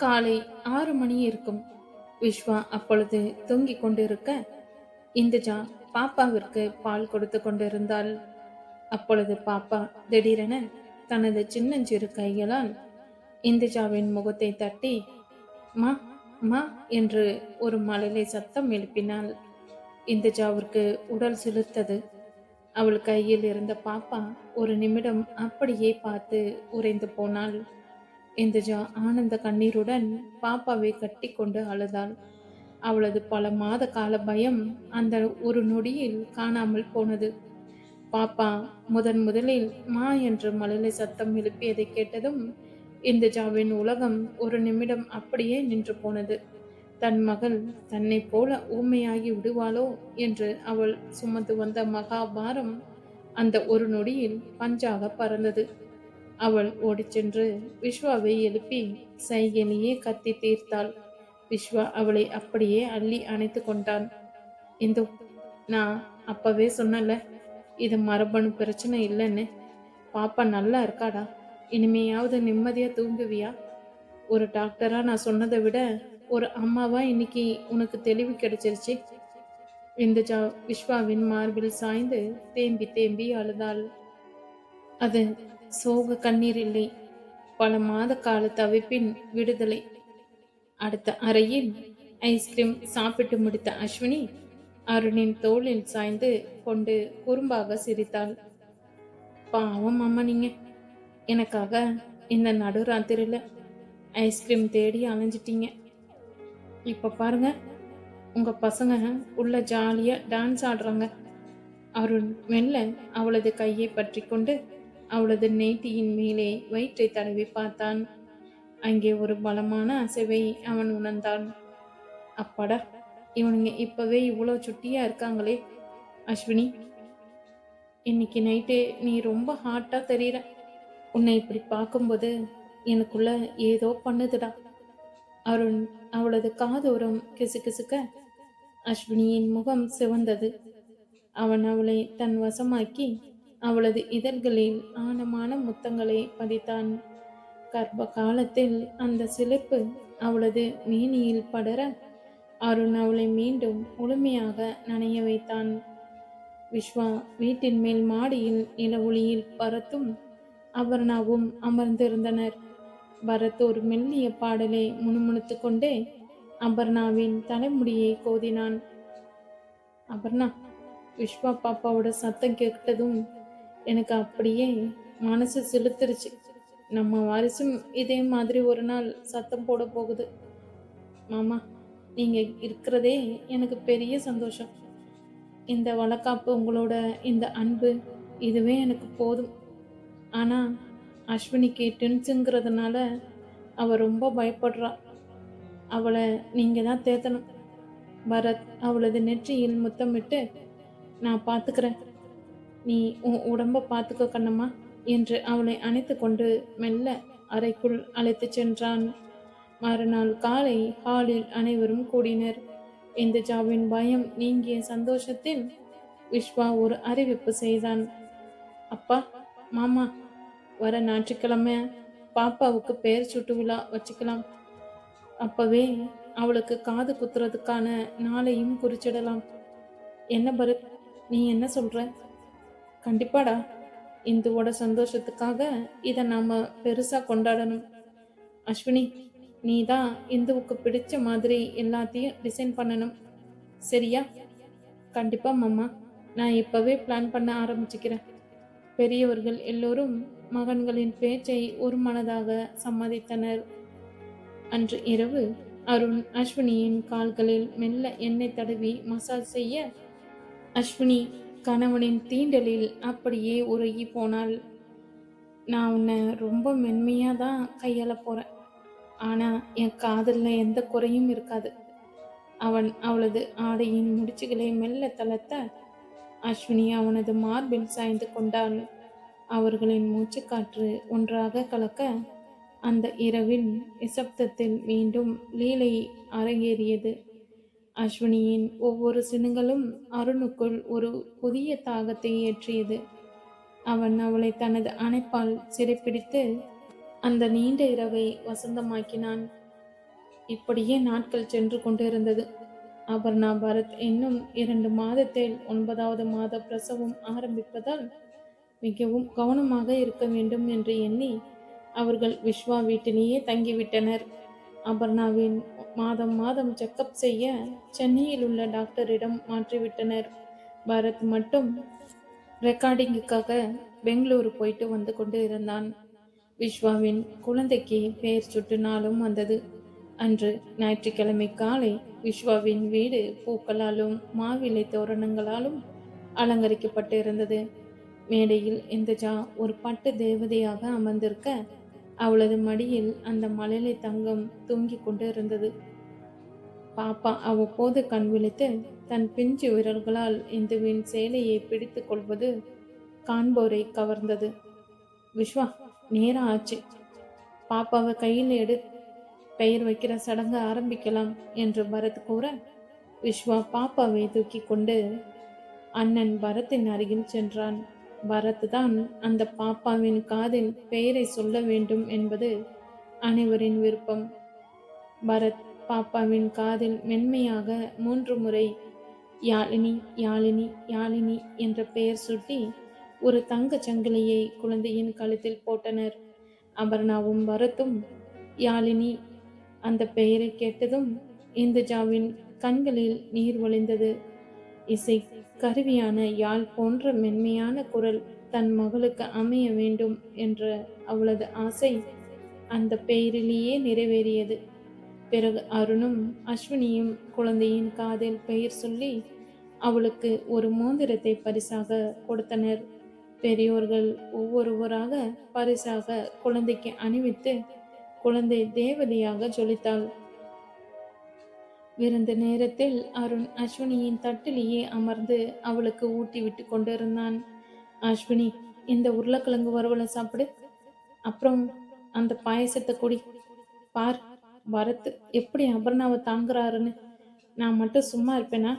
காலை 6 மணி இருக்கும். விஸ்வா அப்பொழுது தூங்கிக் கொண்டிருக்க, இந்துஜா பாப்பாவிற்கு பால் கொடுத்து கொண்டிருந்தாள். அப்பொழுது பாப்பா திடீரென தனது சின்னஞ்சிறு கைகளால் இந்துஜாவின் முகத்தை தட்டி மா மா என்று ஒரு மழலை சத்தம் எழுப்பினாள். இந்துஜாவிற்கு உடல் சிலிர்த்தது. அவள் கையில் இருந்த பாப்பா ஒரு நிமிடம் அப்படியே பார்த்து உறைந்து போனாள். இந்துஜா ஆனந்த கண்ணீருடன் பாப்பாவை கட்டி கொண்டு அழுதாள். அவளது பல மாத கால பயம் அந்த ஒரு நொடியில் காணாமல் போனது. பாப்பா முதலில் மா என்று மழலை சத்தம் எழுப்பியதை கேட்டதும் இந்துஜாவின் உலகம் ஒரு நிமிடம் அப்படியே நின்று போனது. தன் மகள் தன்னை போல ஊமையாகி விடுவாளோ என்று அவள் சுமந்து வந்த மகாபாரம் அந்த ஒரு நொடியில் பஞ்சாக பறந்தது. அவள் ஓடிச் சென்று விஸ்வாவை எழுப்பி சைகையிலேயே கத்தி தீர்த்தாள். விஸ்வா அவளை அப்படியே அள்ளி அணைத்து கொண்டான். இந்து, நான் அப்பவே சொன்னல, இது மரபணு பிரச்சனை இல்லைன்னு. பாப்பா நல்லா இருக்காடா. இனிமையாவது நிம்மதியா தூங்குவியா? ஒரு டாக்டரா நான் சொன்னதை விட ஒரு அம்மாவா இன்னைக்கு உனக்கு தெளிவு கிடைச்சிருச்சு. இந்துஜா விஸ்வாவின் மார்பில் சாய்ந்து தேம்பி தேம்பி அழுதாள். அது சோக கண்ணீர் இல்லை, பல மாத கால தவிப்பின் விடுதலை. அடுத்த அறையில் ஐஸ்கிரீம் சாப்பிட்டு முடித்த அஸ்வினி அருணின் தோளில் சாய்ந்து கொண்டு குறும்பாக சிரித்தாள். பாவம் அம்மா, நீங்க எனக்காக இந்த நடுராத்திரில ஐஸ்கிரீம் தேடி அலைஞ்சிட்டீங்க. இப்ப பாருங்க, உங்க பசங்க உள்ள ஜாலியா டான்ஸ் ஆடுறாங்க. அருண் மெல்ல அவளது கையை பற்றி கொண்டு அவளது நெய்ட்டியின் மேலே வயிற்றை தடவி பார்த்தான். அங்கே ஒரு பலமான அசைவை அவன் உணர்ந்தான். அப்பாடா, இவனுங்க இப்பவே இவ்வளோ சுட்டியா இருக்காங்களே. அஸ்வினி, இன்னைக்கு நைட்டு நீ ரொம்ப ஹாட்டா தெரியற. உன்னை இப்படி பார்க்கும்போது எனக்குள்ள ஏதோ பண்ணுதுடா. அருண் அவளது காதோரம் கிசுகிசுக்க அஸ்வினியின் முகம் சிவந்தது. அவன் அவளை தன் வசமாக்கி அவளது இதழ்களில் ஆழமான முத்தங்களை பதித்தான். கர்ப்ப காலத்தில் அந்த சிலிர்ப்பு அவளது மேனியில் படர அருண் அவளை மீண்டும் முழுமையாக நனைய வைத்தான். விஸ்வா வீட்டின் மேல் மாடியில் நிலவொளியில் பரத்தும் அபர்ணாவும் அமர்ந்திருந்தனர். பரத் ஒரு மெல்லிய பாடலை முணுமுணுத்து கொண்டே அபர்ணாவின் தலைமுடியை கோதினான். அபர்ணா, விஸ்வா பாப்பாவோட சத்தம் கேட்டதும் எனக்கு அப்படியே மனசு செலுத்துருச்சு. நம்ம வாரிசும் இதே மாதிரி ஒரு நாள் சத்தம் போட போகுது. மாமா, நீங்க இருக்கிறதே எனக்கு பெரிய சந்தோஷம். இந்த வளக்காப்பு, உங்களோட இந்த அன்பு, இதுவே எனக்கு போதும். ஆனா அஸ்வினிக்கு டென்ஸுங்கிறதுனால அவ ரொம்ப பயப்படுறா. அவளை நீங்க தான் தேத்தணும். பரத் அவளது நெற்றியில் முத்தமிட்டு, நான் பார்த்துக்கிறேன், நீ உன் உடம்ப பார்த்துக்க கண்ணம்மா என்று அவளை அணைத்து கொண்டு மெல்ல அறைக்குள் அழைத்து சென்றான். மறுநாள் காலை ஹாலில் அனைவரும் கூடினர். இந்துஜாவின் பயம் நீங்கிய சந்தோஷத்தில் விஸ்வா ஒரு அறிவிப்பு செய்தான். அப்பா, மாமா, வர ஞாயிற்றுக்கிழமை பாப்பாவுக்கு பெயர் சூட்டு விழா வச்சுக்கலாம். அப்பவே அவளுக்கு காது குத்துறதுக்கான நாளையும் குறிச்சிடலாம். என்ன பரத், நீ என்ன சொல்ற? கண்டிப்பாடா. இந்துவோட சந்தோஷத்துக்காக இதை நாம பெருசா கொண்டாடணும். அஸ்வினி, நீ தான் இந்துவுக்கு பிடிச்ச மாதிரி எல்லாத்தையும் டிசைன் பண்ணணும், சரியா? கண்டிப்பா மாமா, நான் இப்பவே பிளான் பண்ண ஆரம்பிச்சுக்கிறேன். பெரியவர்கள் எல்லோரும் மகன்களின் பேச்சை ஒரு மனதாக சம்மதித்தனர். அன்று இரவு அருண் அஸ்வினியின் கால்களில் மெல்ல எண்ணெய் தடவி மசாஜ் செய்ய அஸ்வினி கணவனின் தீண்டலில் அப்படியே உருகி போனாள். நான் உன்னை ரொம்ப மென்மையாக தான் கையாள போகிறேன், ஆனால் என் காதலில் எந்த குறையும் இருக்காது. அவன் அவளது ஆடையின் முடிச்சுகளை மெல்ல தளர்த்த அஸ்வினி அவனது மார்பில் சாய்ந்து கொண்டாள். அவர்களின் மூச்சுக்காற்று ஒன்றாக கலக்க அந்த இரவில் நிசப்தத்தில் மீண்டும் லீலை அரங்கேறியது. அஸ்வினியின் ஒவ்வொரு சினுங்களும் அருணுக்குள் ஒரு புதிய தாகத்தை ஏற்றியது. அவன் அவளை தனது அணைப்பால் சிறைப்பிடித்து அந்த நீண்ட இரவை வசந்தமாக்கினான். இப்படியே நாட்கள் சென்று கொண்டிருந்தது. அபர்ணா பரத் இன்னும் 2 மாதத்தில் 9வது மாத பிரசவம் ஆரம்பிப்பதால் மிகவும் கவனமாக இருக்க வேண்டும் என்று எண்ணி அவர்கள் விஸ்வா வீட்டிலேயே தங்கிவிட்டனர். அபர்ணாவின் மாதம் மாதம் செக்கப் செய்ய சென்னையில் உள்ள டாக்டரிடம் மாற்றிவிட்டனர். பரத் மட்டும் ரெக்கார்டிங்குக்காக பெங்களூரு போயிட்டு வந்து கொண்டு இருந்தான். விஸ்வாவின் குழந்தைக்கு பெயர் சுட்டு நாளும் வந்தது. அன்று ஞாயிற்றுக்கிழமை காலை விஸ்வாவின் வீடு பூக்களாலும் மாவிலை தோரணங்களாலும் அலங்கரிக்கப்பட்டு இருந்தது. மேடையில் இந்தஜா ஒரு பட்டு தேவதையாக அமர்ந்திருக்க, அவளது மடியில் அந்த மழலை தங்கம் தூங்கிக் கொண்டு இருந்தது. பாப்பா அவ்வப்போது கண் விழித்து தன் பிஞ்சு விரல்களால் இந்துவின் சேலையை பிடித்து கொள்வது காண்போரை கவர்ந்தது. விஸ்வா, நேரம் ஆச்சு, பாப்பாவை கையில் எடு, பெயர் வைக்கிற சடங்கு ஆரம்பிக்கலாம் என்று பரத் கூற, விஸ்வா பாப்பாவை தூக்கி கொண்டு அண்ணன் பரத்தின் அருகில் சென்றான். பரத் தான் அந்த பாப்பாவின் காதில் பெயரை சொல்ல வேண்டும் என்பது அனைவரின் விருப்பம். பரத் பாப்பாவின் காதில் மென்மையாக 3 முறை யாழினி யாழினி யாழினி என்ற பெயர் சுட்டி ஒரு தங்கச் சங்கிலியை குழந்தையின் கழுத்தில் போட்டனர். அபர்ணாவும் பரத்தும் யாழினி அந்த பெயரை கேட்டதும் இந்துஜாவின் கண்களில் நீர் வழிந்தது. இசை கருவியான யாழ் போன்ற மென்மையான குரல் தன் மகளுக்கு அமைய வேண்டும் என்ற அவளது ஆசை அந்த பெயரிலேயே நிறைவேறியது. பிறகு அருணும் அஸ்வினியும் குழந்தையின் காதில் பெயர் சொல்லி அவளுக்கு ஒரு மோதிரத்தை பரிசாக கொடுத்தனர். பெரியோர்கள் ஒவ்வொருவராக பரிசாக குழந்தைக்கு அணிவித்து குழந்தை தேவதையாக ஜொலித்தாள். விருந்த நேரத்தில் அருண் அஸ்வினியின் தட்டிலேயே அமர்ந்து அவளுக்கு ஊட்டி விட்டு கொண்டிருந்தான். அஸ்வினி, இந்த உருளைக்கிழங்கு வறுவலை சாப்பிடு, அப்புறம் அந்த பாயசத்தை குடி. பார், பரத் எப்படி அபர்ணாவை தாங்குறாருன்னு. நான் மட்டும் சும்மா இருப்பேனா?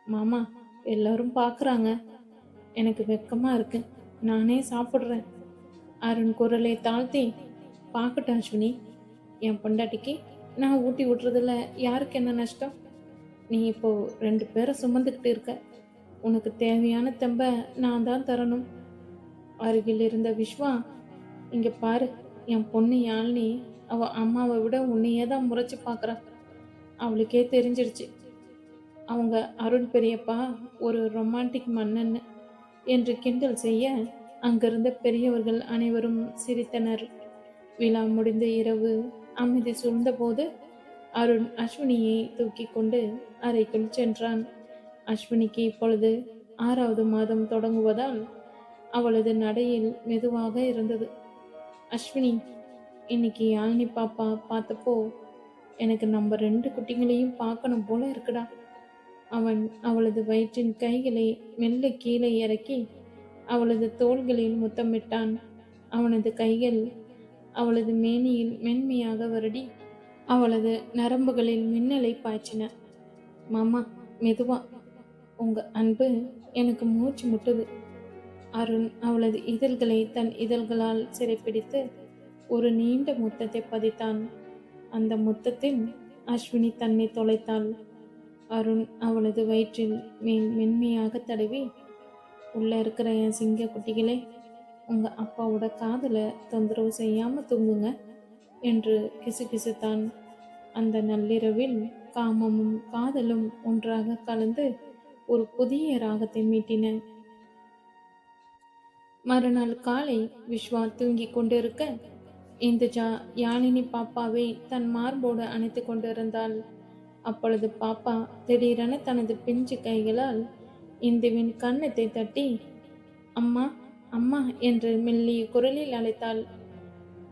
மாமா, எல்லாரும் பார்க்குறாங்க, எனக்கு வெக்கமா இருக்கு, நானே சாப்பிட்றேன். அருண் குரலை தாழ்த்தி, பார்க்கட்டும் அஸ்வினி, என் பொண்டாட்டிக்கு நான் ஊட்டி விட்டுறதுல யாருக்கு என்ன நஷ்டம்? நீ இப்போ 2 பேரை சுமந்துக்கிட்டு இருக்க, உனக்கு தேவையான தெம்ப நான் தான் தரணும். அருகில் இருந்த விஸ்வா, இங்க பாரு, என் பொண்ணு யாழினி அவ அம்மாவை விட உன்னையே தான் முறைச்சு பார்க்குறா. அவளுக்கே தெரிஞ்சிடுச்சு அவங்க அருண் பெரியப்பா ஒரு ரொமான்டிக் மன்னன்னு என்று கிண்டல் செய்ய அங்கிருந்த பெரியவர்கள் அனைவரும் சிரித்தனர். விழா முடிந்த இரவு அமைதி சூழ்ந்த போது அருண் அஸ்வினியை தூக்கி கொண்டு அறைக்குள் சென்றான். அஸ்வினிக்கு இப்பொழுது 6வது மாதம் தொடங்குவதால் அவளது நடையில் மெதுவாக இருந்தது. அஸ்வினி, இன்னைக்கு யாழினி பாப்பா பார்த்தப்போ எனக்கு நம்ம 2 குட்டிகளையும் பார்க்கணும் போல இருக்குடா. அவன் அவளது வயிற்றின் கைகளை மெல்ல கீழே இறக்கி அவளது தோள்களில் முத்தமிட்டான். அவனது கைகள் அவளது மேனியில் மென்மையாக வருடி அவளது நரம்புகளில் மின்னலை பாய்ச்சின. மாமா, மெதுவா, உங்க அன்பு எனக்கு மூச்சு முட்டுது. அருண் அவளது இதழ்களை தன் இதழ்களால் சிறைப்பிடித்து ஒரு நீண்ட முத்தத்தை பதித்தான். அந்த முத்தத்தில் அஸ்வினி தன்னை தொலைத்தாள். அருண் அவளது வயிற்றில் மென்மையாக தடவி, உள்ள இருக்கிற என் சிங்க குட்டிகளே, உங்க அப்பாவோட காதலை தொந்தரவு செய்யாம தூங்குங்க என்று கிசுகிசுத்தான். அந்த நள்ளிரவில் காமமும் காதலும் ஒன்றாக கலந்து ஒரு புதிய ராகத்தை மீட்டின. மறுநாள் காலை விஸ்வா தூங்கிக் கொண்டிருக்க இந்துஜா யாழினி பாப்பாவை தன் மார்போடு அணைத்து கொண்டிருந்தாள். அப்பொழுது பாப்பா திடீரென தனது பிஞ்சு கைகளால் இந்துவின் கன்னத்தை தட்டி, அம்மா அம்மா என்று மெல்லிய குரலில் அழைத்தாள்.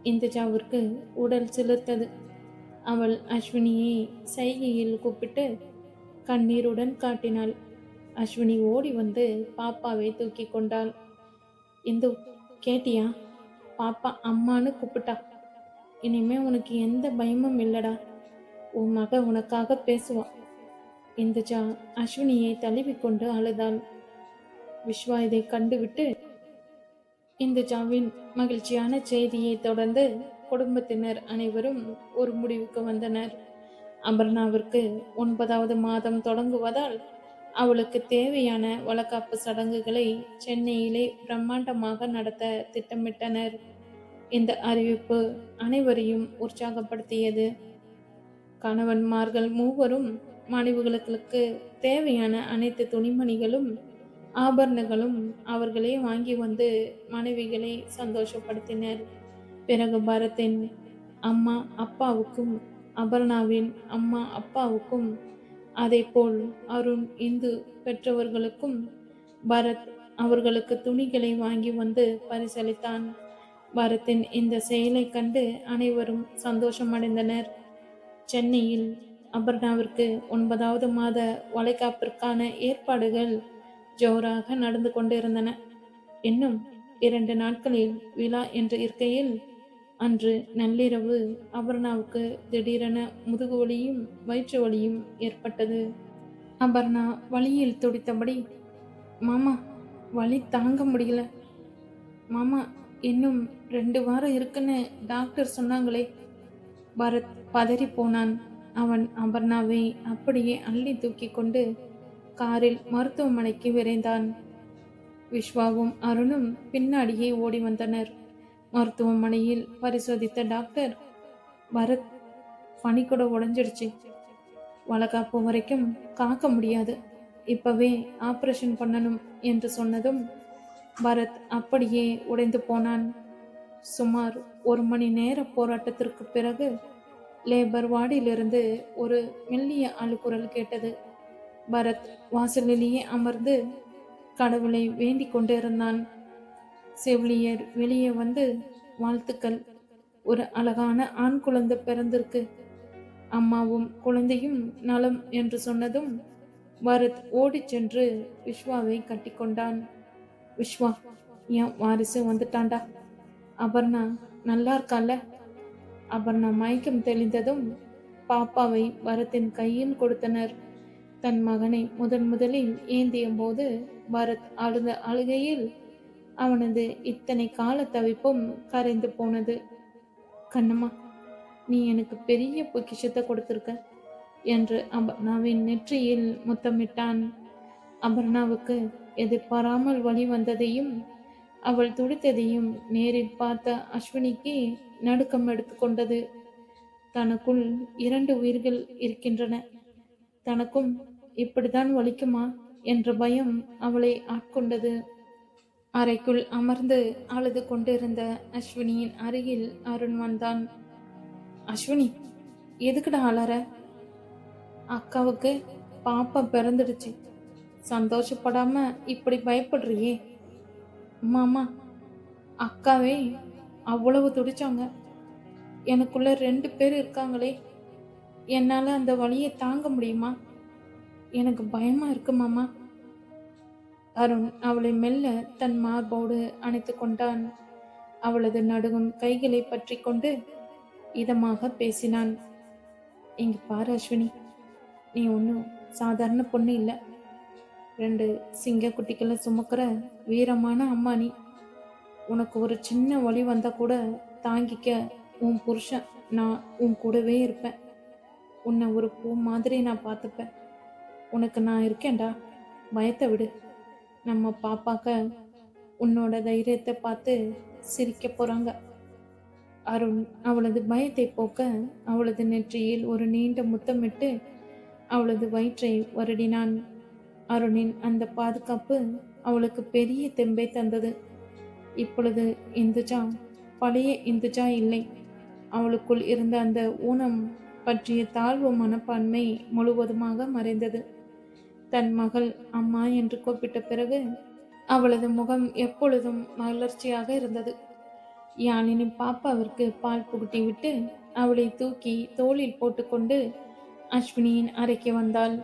இந்துஜாவிற்கு உடல் சிலிர்த்தது. அவள் அஸ்வினியை சைகையில் கூப்பிட்டு கண்ணீருடன் காட்டினாள். அஸ்வினி ஓடி வந்து பாப்பாவை தூக்கி கொண்டாள். இந்து, கேட்டியா? பாப்பா அம்மான்னு கூப்பிட்டா. இனிமே உனக்கு எந்த பயமும் இல்லடா. உன் மக உனக்காக பேசுவா. இந்துஜா அஸ்வினியை தழுவிக்கொண்டு அழுதாள். விஸ்வா இதை கண்டுவிட்டு, இந்துஜாவின் மகிழ்ச்சியான செய்தியை தொடர்ந்து குடும்பத்தினர் அனைவரும் ஒரு முடிவுக்கு வந்தனர். அபர்ணாவிற்கு 9வது மாதம் தொடங்குவதால் அவளுக்கு தேவையான வளகாப்பு சடங்குகளை சென்னையிலே பிரம்மாண்டமாக நடத்த திட்டமிட்டனர். இந்த அறிவிப்பு அனைவரையும் உற்சாகப்படுத்தியது. கணவன்மார்கள் மூவரும் மனைவிகளுக்கு தேவையான அனைத்து துணிமணிகளும் ஆபரணங்களும் அவர்களே வாங்கி வந்து மனைவிகளை சந்தோஷப்படுத்தினர். பிறகு பரத்தின் அம்மா அப்பாவுக்கும் அபர்ணாவின் அம்மா அப்பாவுக்கும் அதேபோல் அருண் இந்து பெற்றவர்களுக்கும் பரத் அவர்களுக்கு துணிகளை வாங்கி வந்து பரிசளித்தான். பரத்தின் இந்த செயலை கண்டு அனைவரும் சந்தோஷமடைந்தனர். சென்னையில் அபர்ணாவிற்கு 9வது மாத வளைகாப்பிற்கான ஏற்பாடுகள் ஜோராக நடந்து கொண்டிருந்தன. இன்னும் 2 நாட்களில் விழா என்று இருக்கையில் அன்று நள்ளிரவு அபர்ணாவுக்கு திடீரென முதுகு வலியும் வயிற்று வலியும் ஏற்பட்டது. அபர்ணா வலியில் துடித்தபடி, மாமா, வலி தாங்க முடியல மாமா, இன்னும் 2 வாரம் இருக்குன்னு டாக்டர் சொன்னாங்களே. பரத் பதறி போனான். அவன் அபர்ணாவை அப்படியே அள்ளி தூக்கி கொண்டு காரில் மருத்துவமனைக்கு விரைந்தான். விஸ்வாவும் அருணும் பின்னாடியே ஓடி வந்தனர். மருத்துவமனையில் பரிசோதித்த டாக்டர், பரத் பனி கூட உடைஞ்சிடுச்சு, வளகாப்பு வரைக்கும் காக்க முடியாது, இப்பவே ஆபரேஷன் பண்ணணும் என்று சொன்னதும் பரத் அப்படியே உடைந்து போனான். சுமார் 1 மணி நேர போராட்டத்திற்கு பிறகு லேபர் வார்டிலிருந்து ஒரு மெல்லிய அழுகுரல் கேட்டது. பரத் வாசலிலேயே அமர்ந்து கடவுளை வேண்டிக் கொண்டிருந்தான். செவிலியர் வெளியே வந்து, வாழ்த்துக்கள், ஒரு அழகான ஆண் குழந்தை பிறந்திருக்கு, அம்மாவும் குழந்தையும் நலம் என்று சொன்னதும் பரத் ஓடிச் சென்று விஸ்வாவை கட்டிக்கொண்டான். விஸ்வா, என் வாரிசு வந்துட்டான்டா, அபர்ணா நல்லா இருக்கால. அபர்ணா மயக்கம் தெளிந்ததும் பாப்பாவை பரத்தின் கையில் கொடுத்தனர். தன் மகனை முதலில் ஏந்திய போது பரத் அழுத அழுகையில் அவனது இத்தனை கால தவிப்பும் கரைந்து போனது. கண்ணம்மா, நீ எனக்கு பெரிய பொக்கிஷத்தை கொடுத்திருக்க என்று அபர்ணாவின் நெற்றியில் முத்தமிட்டான். அபர்ணாவுக்கு எதிர்பாராமல் வழி வந்ததையும் அவள் துடித்ததையும் நேரில் பார்த்த அஸ்வினிக்கு நடுக்கம் எடுத்துக்கொண்டது. தனக்குள் 2 உயிர்கள் இருக்கின்றன, தனக்கும் இப்படித்தான் வலிக்குமா என்ற பயம் அவளை ஆட்கொண்டது. அறைக்குள் அமர்ந்து அழுது கொண்டிருந்த அஸ்வினியின் அருகில் அருண் வந்தான். அஸ்வினி, எதுக்குடா அலற? அக்காவுக்கு பாப்பா பிறந்துடுச்சு, சந்தோஷப்படாம இப்படி பயப்படுறியே? மாமா, அக்காவே அவ்வளவு துடிச்சாங்க, எனக்குள்ள 2 பேர் இருக்காங்களே, என்னால அந்த வலியை தாங்க முடியுமா? எனக்கு பயமா இருக்கு மாமா. அருண் அவளை மெல்ல தன் மார்போடு அணைத்து கொண்டான். அவளது நடுங்கும் கைகளை பற்றி கொண்டு இதமாக பேசினான். இங்க பாரு அஸ்வினி, நீ ஒன்றும் சாதாரண பொண்ணு இல்லை, 2 சிங்க குட்டிகளை சுமக்கிற வீரமான அம்மா நீ. உனக்கு ஒரு சின்ன வலி வந்தா கூட தாங்கிக்க உன் புருஷன் நான் உன் கூடவே இருப்பேன். உன்னை ஒரு பூ மாதிரி நான் பார்த்துப்பேன். உனக்கு நான் இருக்கேன்டா, பயத்தை விடு. நம்ம பாப்பாக்க உன்னோட தைரியத்தை பார்த்து சிரிக்க போறாங்க. அருண் அவளது பயத்தை போக்க அவளது நெற்றியில் ஒரு நீண்ட முத்தமிட்டு அவளது வயிற்றை வருடினான். அருணின் அந்த பாதுகாப்பு அவளுக்கு பெரிய தெம்பை தந்தது. இப்பொழுது இந்துஜா பழைய இந்துஜா இல்லை. அவளுக்குள் இருந்த அந்த ஊனம் பற்றிய தாழ்வு மனப்பான்மை முழுவதுமாக மறைந்தது. தன் மகள் அம்மா என்று கூப்பிட்ட பிறகு அவளது முகம் எப்பொழுதும் மலர்ச்சியாக இருந்தது. யாழினி பாப்பாவிற்கு பால் புகுட்டி விட்டு அவளை தூக்கி தோளில் போட்டுக்கொண்டு அஸ்வினியின் அறைக்கு வந்தாள்.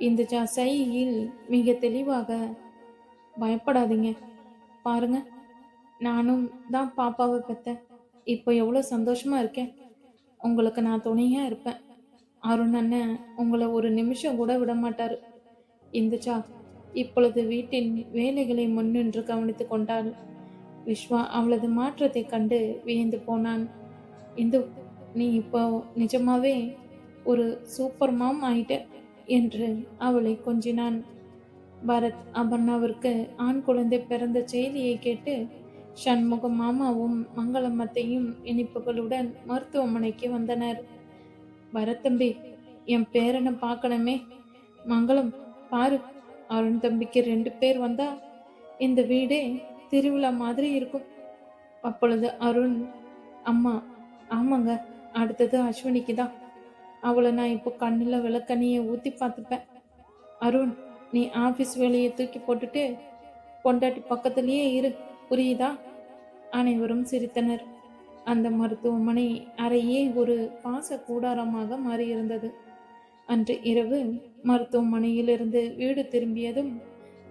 இந்துஜா சையில் மிக தெளிவாக, பயப்படாதீங்க, பாருங்க, நானும் தான் பாப்பாவை பெத்தேன், இப்போ எவ்வளோ சந்தோஷமா இருக்கேன், உங்களுக்கு நான் துணையா இருப்பேன், அருண் அண்ணன் உங்களை ஒரு நிமிஷம் கூட விட மாட்டாரு. இந்துஜா இப்பொழுது வீட்டின் வேலைகளை முன்னின்று கவனித்து கொண்டாள். விஸ்வா அவளது மாற்றத்தை கண்டு வியந்து போனான். இந்து, நீ இப்போ நிஜமாவே ஒரு சூப்பர் மாம் ஆயிட்ட என்று அவளை கொஞ்சினான். பரத் அபர்ணாவிற்கு ஆண் குழந்தை பிறந்த செய்தியை கேட்டு சண்முகம் மாமாவும் மங்களமத்தையும் இனிப்புகளுடன் மருத்துவமனைக்கு வந்தனர். பரத் தம்பி, என் பேரனை பார்க்கணுமே. மங்களம், பாரு, அருண் தம்பிக்கு 2 பேர் வந்தா இந்த வீடே திருவிழா மாதிரி இருக்கும். அப்பொழுது அருண், அம்மா, ஆமாங்க, அடுத்தது அஸ்வினிக்கு தான். அவளை நான் இப்போ கண்ணில் விளக்கண்ணியை ஊற்றி பார்த்துப்பேன். அருண், நீ ஆஃபீஸ் வேலையை தூக்கி போட்டுட்டு பொண்டாட்டி பக்கத்திலேயே இரு, புரியுதா? அனைவரும் சிரித்தனர். அந்த மருத்துவமனை அறையே ஒரு பாச கூடாரமாக மாறியிருந்தது. அன்று இரவு மருத்துவமனையிலிருந்து வீடு திரும்பியதும்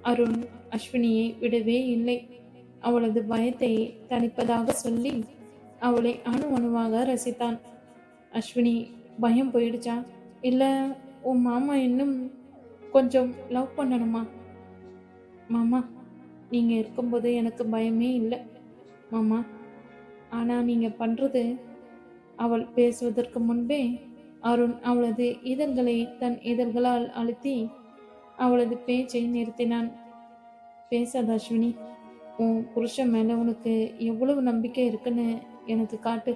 அருண் அஸ்வினியை விடவே இல்லை. அவளது பயத்தை தணிப்பதாக சொல்லி அவளை அணு அணுவாக ரசித்தான். அஸ்வினி, பயம் போயிடுச்சா? இல்லை உன் மாமா இன்னும் கொஞ்சம் லவ் பண்ணணுமா? மாமா, நீங்கள் இருக்கும்போது எனக்கு பயமே இல்லை மாமா. ஆனால் நீங்கள் பண்ணுறது. அவள் பேசுவதற்கு முன்பே அருண் அவளது இதழ்களை தன் இதழ்களால் அழுத்தி அவளது பேச்சை நிறுத்தினான். பேசாத அஸ்வினி, உன் புருஷன் மேலே உனக்கு எவ்வளவு நம்பிக்கை இருக்குன்னு எனக்கு காட்டு.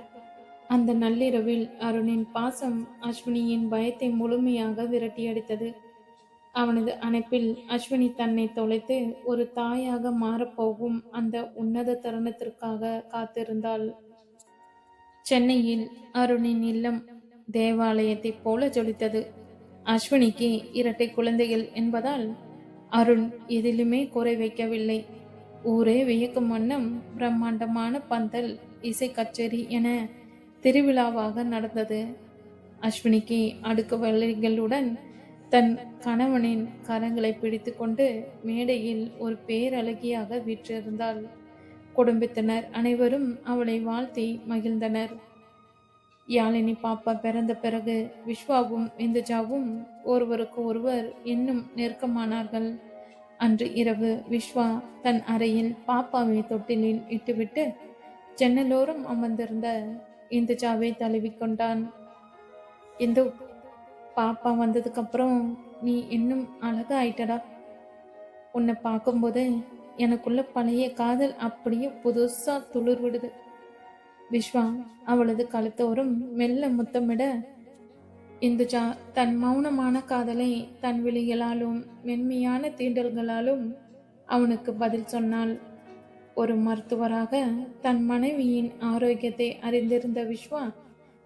அந்த நள்ளிரவில் அருணின் பாசம் அஸ்வினியின் பயத்தை முழுமையாக விரட்டியடித்தது. அவனது அணைப்பில் அஸ்வினி தன்னை தொலைத்து ஒரு தாயாக மாறப்போகும் அந்த உன்னத தருணத்திற்காக காத்திருந்தாள். சென்னையில் அருணின் இல்லம் தேவாலயத்தைப் போல ஜொலித்தது. அஸ்வினிக்கு 2 குழந்தைகள் என்பதால் அருண் எதிலுமே குறை வைக்கவில்லை. ஊரே வியக்கும் வண்ணம் பிரம்மாண்டமான பந்தல், இசை கச்சேரி என திருவிழாவாக நடந்தது. அஸ்வினிக்கு அடுக்கு வலைகளுடன் தன் கணவனின் கரங்களை பிடித்து கொண்டு மேடையில் ஒரு பேரழகியாக வீற்றிருந்தாள். குடும்பத்தினர் அனைவரும் அவளை வாழ்த்தி மகிழ்ந்தனர். யாழினி பாப்பா பிறந்த பிறகு விஸ்வாவும் இந்துஜாவும் ஒருவருக்கு ஒருவர் இன்னும் நெருக்கமானார்கள். அன்று இரவு விஸ்வா தன் அறையில் பாப்பாவை தொட்டிலில் இட்டுவிட்டு ஜன்னலோரம் அமர்ந்திருந்த இந்துஜாவை தழுவிக்கொண்டான். இந்து, பாப்பா வந்ததுக்கு அப்புறம் நீ இன்னும் அழகா ஆயிட்டடா. உன்னை பார்க்கும்போது எனக்குள்ள பழைய காதல் அப்படியே புதுசா துளிர் விடுது. விஸ்வா அவளது கழுத்தோறும் மெல்ல முத்தமிட இந்துஜா தன் மௌனமான காதலை தன் விழிகளாலும் மென்மையான தீண்டல்களாலும் அவனுக்கு பதில் சொன்னாள். ஒரு மருத்துவராக தன் மனைவியின் ஆரோக்கியத்தை அறிந்திருந்த விஸ்வா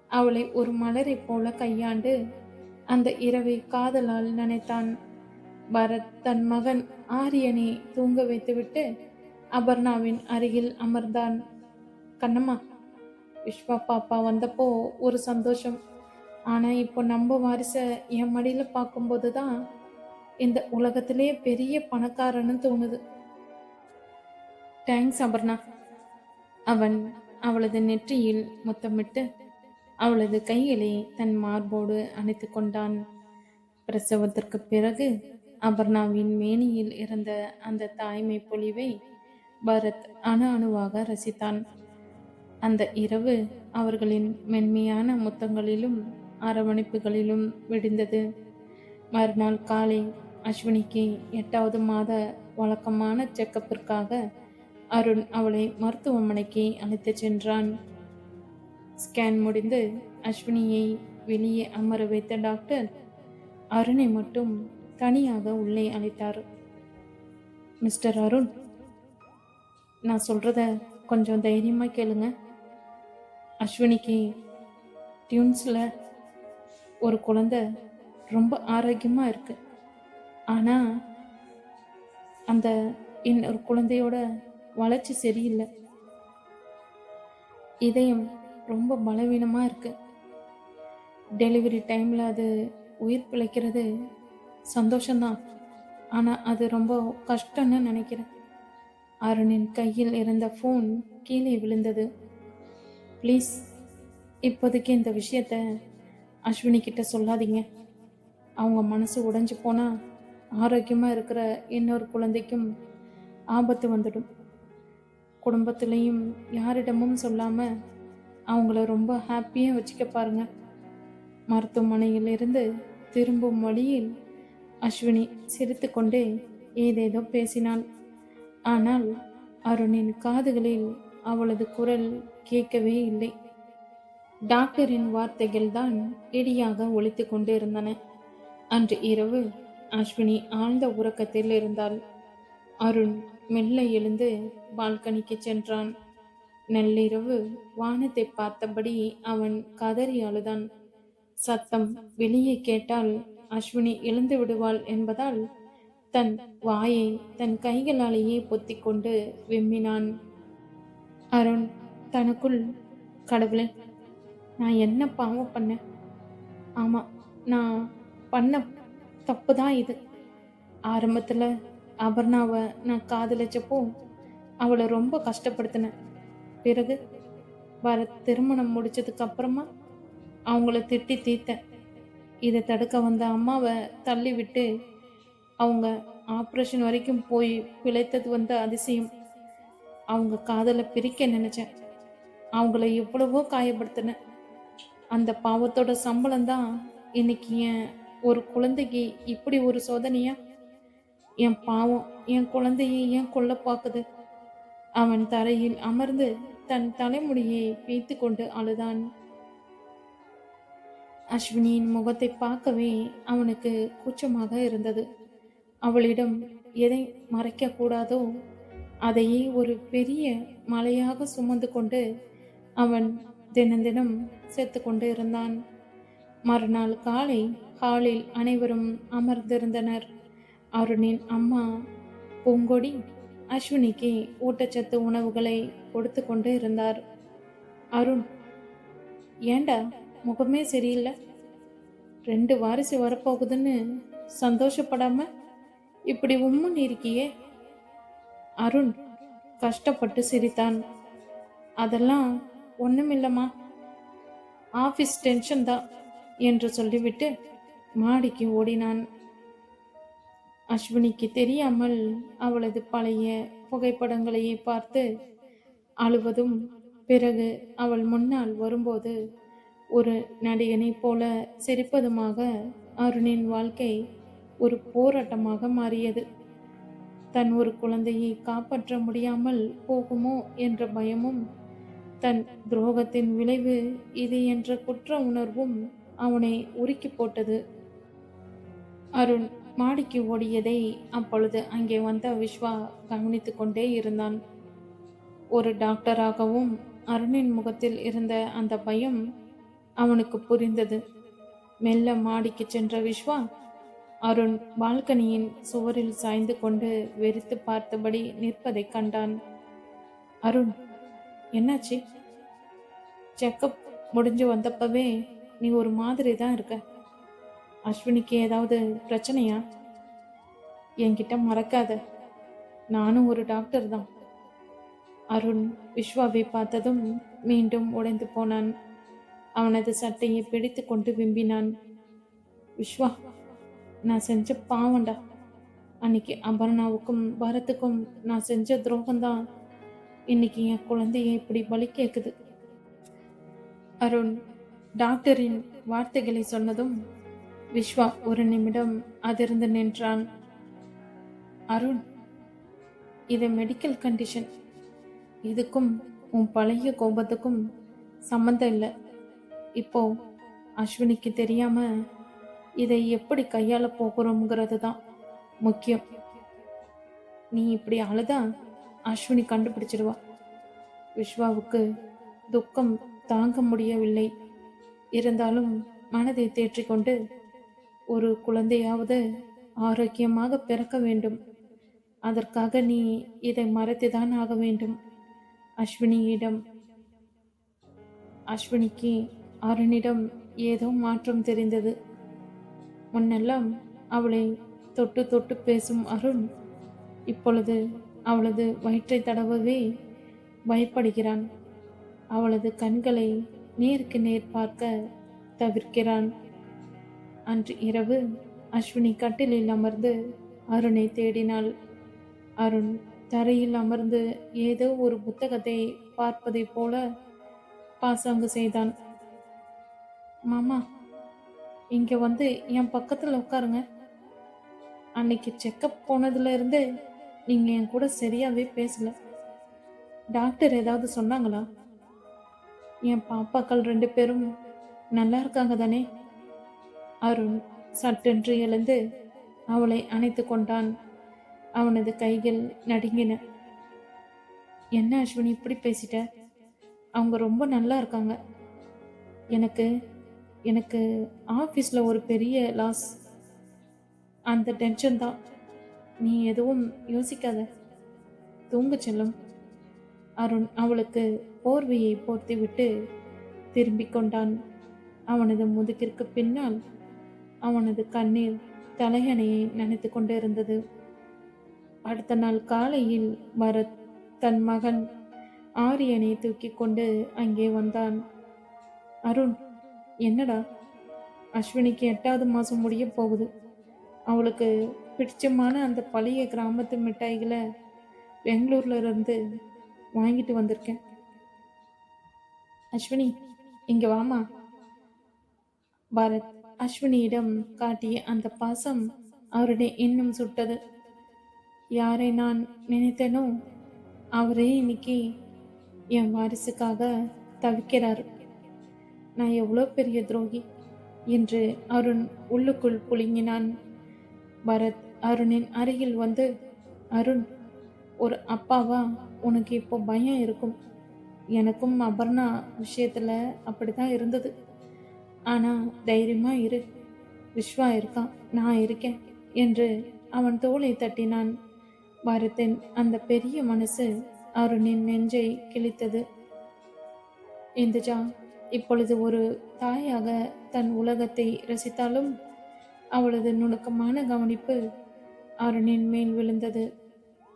அவளை ஒரு மலரை போல கையாண்டு அந்த இரவை காதலால் நினைத்தான். பரத் தன் மகன் ஆரியனை தூங்க வைத்துவிட்டு அபர்ணாவின் அருகில் அமர்ந்தான். கண்ணம்மா, விஸ்வா பாப்பா வந்தப்போ ஒரு சந்தோஷம். ஆனா இப்போ நம்ம வாரிச என் மடியில பார்க்கும்போது தான் இந்த உலகத்திலே பெரிய பணக்காரன்னு தோணுது. தேங்க்ஸ் அபர்ணா. அவன் அவளது நெற்றியில் முத்தமிட்டு அவளது கைகளை தன் மார்போடு அணைத்து கொண்டான். பிரசவத்திற்கு பிறகு அபர்ணாவின் மேனியில் இருந்த அந்த தாய்மை பொலிவை பரத் அணு அணுவாக ரசித்தான். அந்த இரவு அவர்களின் மென்மையான முத்தங்களிலும் அரவணைப்புகளிலும் விடிந்தது. மறுநாள் காலை அஸ்வினிக்கு 8வது மாத வழக்கமான செக்கப்பிற்காக அருண் அவளை மருத்துவமனைக்கு அழைத்துச் சென்றான். ஸ்கேன் முடிந்து அஸ்வினியை வெளியே அமர வைத்த டாக்டர் அருணை மட்டும் தனியாக உள்ளே அழைத்தார். மிஸ்டர் அருண், நான் சொல்றத கொஞ்சம் தைரியமா கேளுங்க. அஸ்வினிக்கு டியூன்ஸில் ஒரு குழந்தை ரொம்ப ஆரோக்கியமா இருக்கு. ஆனா அந்த இன்னொரு குழந்தையோட வளர்ச்சி சரியில்லை. இதயம் ரொம்ப பலவீனமா இருக்கு. டெலிவரி டைம்ல அது உயிர் பிழைக்கிறது சந்தோஷம்தான், ஆனா அது ரொம்ப கஷ்டம்னு நினைக்கிறேன். அருணின் கையில் இருந்த ஃபோன் கீழே விழுந்தது. ப்ளீஸ், இப்போதைக்கு இந்த விஷயத்த அஸ்வினி கிட்ட சொல்லாதீங்க. அவங்க மனசு உடைஞ்சு போனால் ஆரோக்கியமாக இருக்கிற இன்னொரு குழந்தைக்கும் ஆபத்து வந்துடும். குடும்பத்திலையும் யாரிடமும் சொல்லாம அவங்கள ரொம்ப ஹாப்பியாக வச்சுக்க பாருங்க. மருத்துவமனையிலிருந்து திரும்பும் வழியில் அஸ்வினி சிரித்துக்கொண்டே ஏதேதோ பேசினாள். ஆனால் அருணின் காதுகளில் அவளது குரல் கேட்கவே இல்லை. டாக்டரின் வார்த்தைகள் தான் இடியாக ஒலித்து கொண்டிருந்தன. அன்று இரவு அஸ்வினி ஆழ்ந்த உறக்கத்தில் இருந்தாள். அருண் மெல்ல எழுந்து பால்கனிக்கு சென்றான். நள்ளிரவு வானத்தை பார்த்தபடி அவன் கதறி அழுதான். சத்தம் வெளியே கேட்டால் அஸ்வினி எழுந்து விடுவாள் என்பதால் தன் வாயை தன் கைகளாலேயே பொத்திக் கொண்டு விம்மினான். அருண் தனக்குள், கடவுளே, நான் என்ன பாவம் பண்ணேன்? ஆமா, நான் பண்ண தப்பு தான் இது. ஆரம்பத்துல அபர்ணாவை நான் காதலிச்சப்போ அவளை ரொம்ப கஷ்டப்படுத்தினேன். பிறகு திருமணம் முடிச்சதுக்கு அப்புறமா அவங்கள திட்டி தீர்த்தேன். இதை தடுக்க வந்த அம்மாவை தள்ளி விட்டு அவங்க ஆப்ரேஷன் வரைக்கும் போய் பிழைத்தது வந்த அதிசயம். அவங்க காதலை பிரிக்க நினைச்சேன். அவங்கள எவ்வளவோ காயப்படுத்தினேன். அந்த பாவத்தோட சம்பளம் தான் இன்னைக்கு என் ஒரு குழந்தைக்கு இப்படி ஒரு சோதனையா? என் பாவம் என் குழந்தையை ஏன் கொல்ல பார்க்குது? அவன் தரையில் அமர்ந்து தன் தலைமுடியை பீத்து கொண்டு அழுதான். அஸ்வினியின் முகத்தை பார்க்கவே அவனுக்கு கூச்சமாக இருந்தது. அவளிடம் எதை மறைக்க கூடாதோ அதையே ஒரு பெரிய மலையாக சுமந்து கொண்டு அவன் தினம் செத்து கொண்டு இருந்தான். மறுநாள் காலை ஹாலில் அனைவரும் அமர்ந்திருந்தனர். அருணின் அம்மா பூங்கொடி அஸ்வினிக்கு ஊட்டச்சத்து உணவுகளை கொடுத்து கொண்டு இருந்தார். அருண், ஏண்டா முகமே சரியில்லை? 2 வாரிசு வரப்போகுதுன்னு சந்தோஷப்படாம இப்படி உம்முன்னு இருக்கியே? அருண் கஷ்டப்பட்டு சிரித்தான். அதெல்லாம் ஒண்ணுமில்லம்மா, ஆபீஸ் டென்ஷன் தான் என்று சொல்லிவிட்டு மாடிக்கு ஓடினான். அஸ்வினிக்கு தெரியாமல் அவளது பழைய புகைப்படங்களையே பார்த்து அழுவதும், பிறகு அவள் முன்னால் வரும்போது ஒரு நடிகனைப் போல சிரிப்பதுமாக அருணின் வாழ்க்கை ஒரு போராட்டமாக மாறியது. தன் ஒரு குழந்தையை காப்பாற்ற முடியாமல் போகுமோ என்ற பயமும், தன் துரோகத்தின் விளைவு இது என்ற குற்ற உணர்வும் அவனை உருக்கி போட்டது. அருண் மாடிக்கு ஓடியதை அப்பொழுது அங்கே வந்த விஸ்வா கவனித்து கொண்டே இருந்தான். ஒரு டாக்டராகவும் அருணின் முகத்தில் இருந்த அந்த பயம் அவனுக்கு புரிந்தது. மெல்ல மாடிக்கு சென்ற விஸ்வா அருண் பால்கனியின் சுவரில் சாய்ந்து கொண்டு வெறித்து பார்த்தபடி நிற்பதை கண்டான். அருண், என்னாச்சு? செக்கப் முடிஞ்சு வந்தப்பவே நீ ஒரு மாதிரி தான் இருக்க. அஸ்வினிக்கு ஏதாவது பிரச்சனையா? என்கிட்ட மறக்காத, நானும் ஒரு டாக்டர் தான். அருண் விஸ்வாவை பார்த்ததும் மீண்டும் உடைந்து போனான். அவனது சட்டையை பிடித்து கொண்டு விம்பினான். விஸ்வா, நான் செஞ்ச பாவண்டா. அன்னைக்கு அபர்ணாவுக்கும் பரத்துக்கும் நான் செஞ்ச துரோகம்தான் இன்னைக்கு என் குழந்தைய இப்படி பலி கேட்குது. அருண் டாக்டரின் வார்த்தைகளை சொன்னதும் விஸ்வா ஒரு நிமிடம் அதிர்ந்து நின்றான். அருண், இது மெடிக்கல் கண்டிஷன். இதுக்கும் உன் பழைய கோபத்துக்கும் சம்மந்தம் இல்லை. இப்போ அஸ்வினிக்கு தெரியாம இதை எப்படி கையாள போகிறோம்ங்கிறது தான் முக்கியம். நீ இப்படி அழுதா அஸ்வினி கண்டுபிடிச்சிடுவா. விஸ்வாவுக்கு துக்கம் தாங்க முடியவில்லை. இருந்தாலும் மனதை தேற்றிக்கொண்டு ஒரு குழந்தையாவது ஆரோக்கியமாக பிறக்க வேண்டும். அதற்காக நீ இதை மறைத்துதான் ஆக வேண்டும் அஸ்வினியிடம். அஸ்வினிக்கு அருணிடம் ஏதோ மாற்றம் தெரிந்தது. முன்னெல்லாம் அவளை தொட்டு தொட்டு பேசும் அருண் இப்பொழுது அவளது வயிற்றை தடவவே பயப்படுகிறான். அவளது கண்களை நேருக்கு நேர் பார்க்க தவிர்க்கிறான். அன்று இரவு அஸ்வினி கட்டிலில் அமர்ந்து அருணை தேடினாள். அருண் தரையில் அமர்ந்து ஏதோ ஒரு புத்தகத்தை பார்ப்பதைப் போல பாசாங்கு செய்தான். மாமா, இங்க வந்து என் பக்கத்துல உட்காருங்க. அன்னைக்கு செக்கப் போனதுல இருந்து நீங்க என் கூட சரியாவே பேசல. டாக்டர் ஏதாவது சொன்னாங்களா? என் பாப்பாக்கள் 2 பேரும் நல்லா இருக்காங்க தானே? அருண் சட்டென்று எழுந்து அவளை அணைத்து கொண்டான். அவனது கைகள் நடுங்கின. என்ன அஸ்வினி இப்படி பேசிட்ட? அவங்க ரொம்ப நல்லா இருக்காங்க. எனக்கு எனக்கு ஆஃபீஸில் ஒரு பெரிய லாஸ். அந்த டென்ஷன் தான். நீ எதுவும் யோசிக்காத. தூங்கு செல்லும். அருண் அவளுக்கு போர்வையை போர்த்திவிட்டு திரும்பிக் கொண்டான். அவனது முதுகிற்கு பின்னால் அவனது கண்ணீர் தலையணையை நனைத்து கொண்டிருந்தது. அடுத்த நாள் காலையில் பரத் தன் மகன் ஆரியனை தூக்கி கொண்டு அங்கே வந்தான். அருண், என்னடா? அஸ்வினிக்கு 8வது மாதம் முடிய போகுது. அவளுக்கு பிடிச்சமான அந்த பழைய கிராமத்து மிட்டாய்களை பெங்களூர்ல இருந்து வாங்கிட்டு வந்திருக்கேன். அஸ்வினி, இங்க வாமா. பரத் அஸ்வினியிடம் காட்டிய அந்த பாசம் அவருடைய இன்னும் சுட்டது. யாரை நான் நினைத்தேனோ அவரே இன்னைக்கு என் வாரிசுக்காக தவிக்கிறார். நான் எவ்வளோ பெரிய துரோகி என்று அருண் உள்ளுக்குள் புழுங்கினான். பரத் அருணின் அருகில் வந்து, அருண், ஒரு அப்பாவா உனக்கு இப்போ பயம் இருக்கும். எனக்கும் அபர்ணா விஷயத்துல அப்படிதான் இருந்தது. ஆனா தைரியமா இரு, விஸ்வா இருக்கான், நான் இருக்கேன் என்று அவன் தோளை தட்டினான். பரத்தின் அந்த பெரிய மனசு அருணின் நெஞ்சை கிழித்தது. இந்துஜா இப்பொழுது ஒரு தாயாக தன் உலகத்தை ரசித்தாலும் அவளது நுணுக்கமான கவனிப்பு அருணின் மேல் விழுந்தது.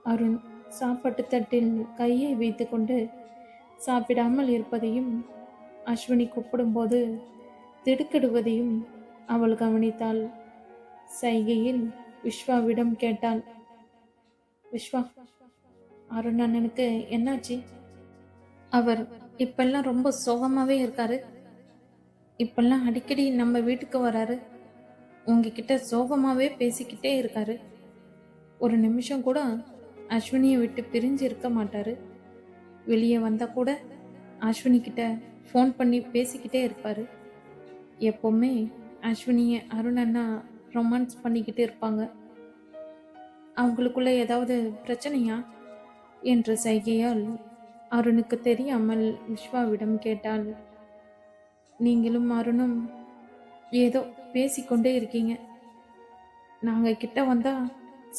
அருண் சாப்பாட்டு தட்டில் கையை வைத்து கொண்டு சாப்பிடாமல் இருப்பதையும் அஸ்வினி கூப்பிடும்போது திடுக்கிடுவதையும் அவள் கவனித்தாள். சைகையில் விஸ்வாவிடம் கேட்டாள், விஸ்வா, அருண் அண்ணனுக்கு என்னாச்சு? அவர் இப்பெல்லாம் ரொம்ப சோகமாவே இருக்காரு. இப்பெல்லாம் அடிக்கடி நம்ம வீட்டுக்கு வராரு. உங்ககிட்ட சோகமாவே பேசிக்கிட்டே இருக்காரு. ஒரு நிமிஷம் கூட அஸ்வினியை விட்டு பிரிஞ்சு இருக்க மாட்டாரு. வெளியே வந்தா கூட அஸ்வினி கிட்ட ஃபோன் பண்ணி பேசிக்கிட்டே இருப்பாரு. எப்பவுமே அஸ்வினியை அருண் அண்ணா ரொமான்ஸ் பண்ணிக்கிட்டு இருப்பாங்க. அவங்களுக்குள்ள ஏதாவது பிரச்சனையா என்ற சைகையால் அருணுக்கு தெரியாமல் விஸ்வாவிடம் கேட்டாள். நீங்களும் அருணும் ஏதோ பேசிக்கொண்டே இருக்கீங்க. நாங்க கிட்ட வந்தா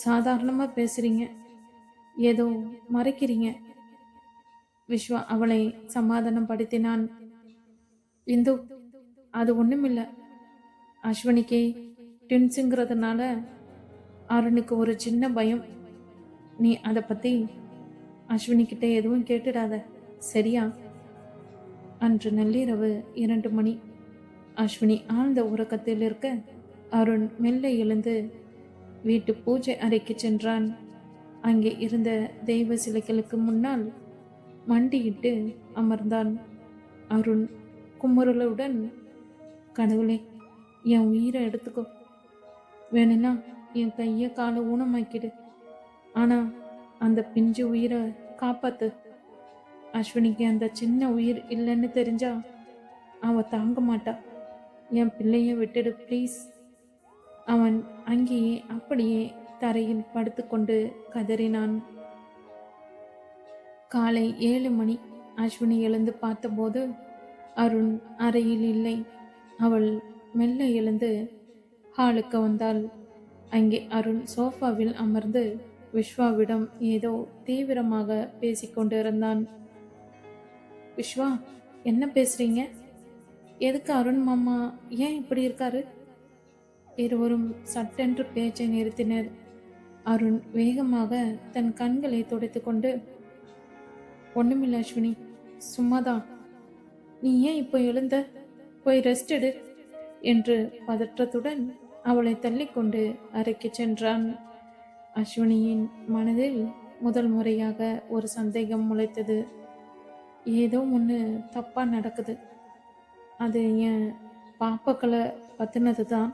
சாதாரணமா பேசுறீங்க, ஏதோ மறைக்கிறீங்க. விஸ்வா அவளை சமாதானம் படுத்தினான். இந்து, அது ஒண்ணுமில்ல. அஸ்வினிக்கு ட்வின்ஸுங்கிறதுனால அருணுக்கு ஒரு சின்ன பயம். நீ அதை பத்தி அஸ்வினி கிட்ட எதுவும் கேட்டுடாத, சரியா? அன்று நள்ளிரவு 2 மணி. அஸ்வினி ஆழ்ந்த உறக்கத்தில் இருக்க அருண் மெல்ல எழுந்து வீட்டு பூஜை அறைக்கு சென்றான். அங்கே இருந்த தெய்வ சிலைகளுக்கு முன்னால் மண்டியிட்டு அமர்ந்தான். அருண் குமுறலுடன், கடவுளே, என் உயிரை எடுத்துக்கோ. வேணும்னா என் கையை காலை ஊனமாக்கிடு. ஆனா அந்த பிஞ்சு உயிரை காப்பாத்து. அஸ்வினிக்கு அந்த சின்ன உயிர் இல்லைன்னு தெரிஞ்சா அவ தாங்க மாட்டா. என் பிள்ளைய விட்டுடு ப்ளீஸ். அவன் அங்கேயே அப்படியே தரையில் படுத்துக்கொண்டு கதறினான். காலை 7 மணி. அஸ்வினி எழுந்து பார்த்தபோது அருண் அறையில் இல்லை. அவள் மெல்ல எழுந்து ஹாலுக்கு வந்தாள். அங்கே அருண் சோஃபாவில் அமர்ந்து விஸ்வாவிடம் ஏதோ தீவிரமாக பேசிக்கொண்டிருந்தான். விஸ்வா, என்ன பேசுறீங்க? எதுக்கு அருண் மாமா ஏன் இப்படி இருக்காரு? இருவரும் சட்டென்று பேச்சை நிறுத்தினர். அருண் வேகமாக தன் கண்களை துடைத்து கொண்டு, ஒண்ணுமில்ல அஸ்வினி, சும்மாதான். நீ ஏன் இப்போ எழுந்த? போய் ரெஸ்ட் எடு என்று பதற்றத்துடன் அவளை தள்ளிக்கொண்டு அறைக்கு சென்றான். அஸ்வினியின் மனதில் முதல் முறையாக ஒரு சந்தேகம் முளைத்தது. ஏதோ ஒன்று தப்பாக நடக்குது. அது என் பாப்பாக்களை பற்றினது தான்.